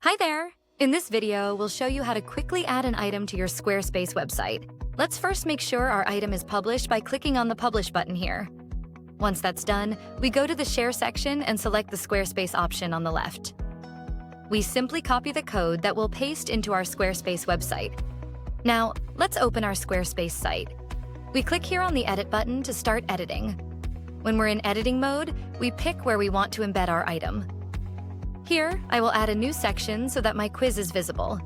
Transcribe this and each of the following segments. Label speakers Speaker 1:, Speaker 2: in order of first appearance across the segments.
Speaker 1: Hi there! In this video, we'll show you how to quickly add an item to your Squarespace website. Let's first make sure our item is published by clicking on the Publish button here. Once that's done, we go to the Share section and select the Squarespace option on the left. We simply copy the code that we'll paste into our Squarespace website. Now, let's open our Squarespace site. We click here on the Edit button to start editing. When we're in editing mode, we pick where we want to embed our item. Here, I will add a new section so that my quiz is visible.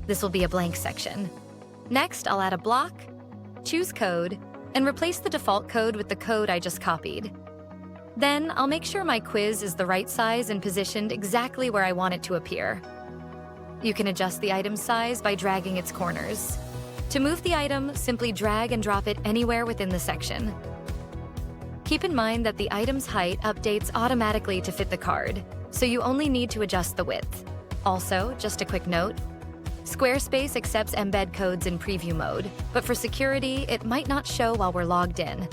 Speaker 1: This will be a blank section. Next, I'll add a block, choose code, and replace the default code with the code I just copied. Then, I'll make sure my quiz is the right size and positioned exactly where I want it to appear. You can adjust the item's size by dragging its corners. To move the item, simply drag and drop it anywhere within the section. Keep in mind that the item's height updates automatically to fit the card, so you only need to adjust the width. Also, just a quick note, Squarespace accepts embed codes in preview mode, but for security, it might not show while we're logged in.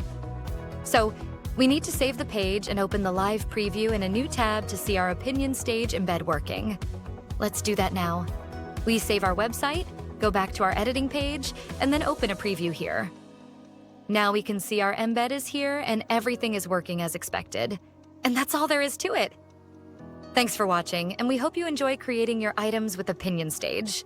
Speaker 1: So, we need to save the page and open the live preview in a new tab to see our opinion stage embed working. Let's do that now. We save our website, go back to our editing page, and then open a preview here. Now we can see our embed is here and everything is working as expected. And that's all there is to it. Thanks for watching, and we hope you enjoy creating your items with Opinion Stage.